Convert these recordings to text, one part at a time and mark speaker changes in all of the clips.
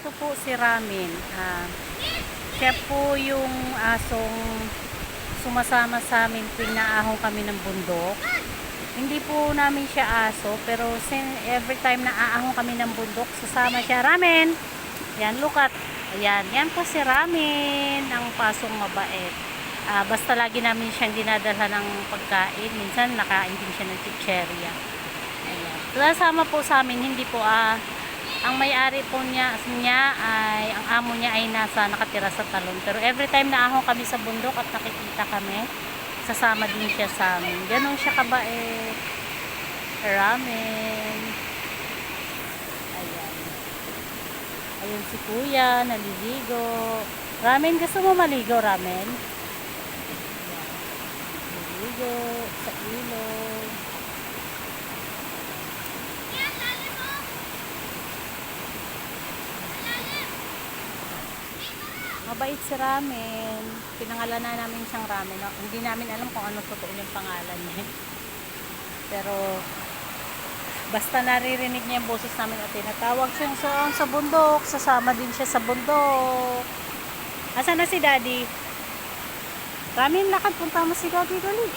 Speaker 1: ito po si Ramin. Siya po yung asong sumasama sa amin tuwing naahon kami ng bundok. Hindi po namin siya aso, pero every time na aahon kami ng bundok, susama siya. Ramin! Yan, look at. Ayan, yan po si Ramin, ang pasong mabait. Basta lagi namin siyang dinadala ng pagkain. Minsan nakain din siya ng chicherya. Ayan. Kasama po sa amin, hindi po ang may-ari po niya ay, ang amo niya ay nakatira sa talon. Pero every time na ahon kami sa bundok at nakikita kami, sasama din siya sa amin. Ganon siya kabait. Ramen. Ayan. Ayun si kuya, naliligo. Ramen, gusto mo maligo, Ramen? Naliligo sa ilog. Mabait si Ramen. Pinangalanan namin siyang Ramen. No? Hindi namin alam kung ano totoo yung pangalan niya. Pero basta naririnig niya yung boses namin at tinatawag siya sa bundok. Sasama din siya sa bundok. Asan na si Daddy? Ramen, lakad. Punta mo si Daddy. Dali.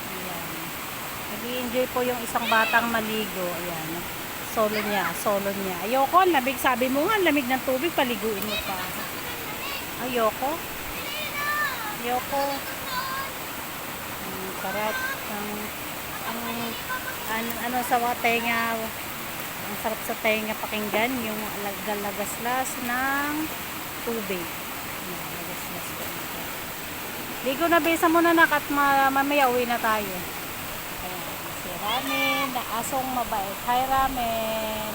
Speaker 1: Ayan. Nag-i-enjoy po yung isang batang maligo. Ayan. Solo niya. Ayoko, lamig. Sabi mo nga, lamig ng tubig, paliguin mo pa. Ayoko. Sarap. Ano sa tenga, ang sarap sa tenga pakinggan, yung lagaslas ng tubig. Lagaslas ko. Ligo na, besa mo na at mamaya uwi na tayo. Si Ramen, na asong mabait. Hi, Ramen.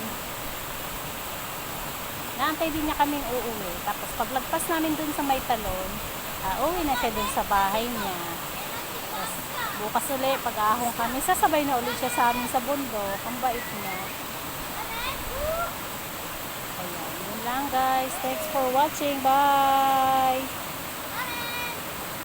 Speaker 1: Naantay din niya kaming uuwi. Tapos paglagpas namin dun sa may talon, uwi na siya dun sa bahay niya. Tapos bukas ulit, pag-ahong kami, sasabay na ulit siya sa amin sa bundok. Ang bait niya. Ayan, yun lang guys. Thanks for watching. Bye!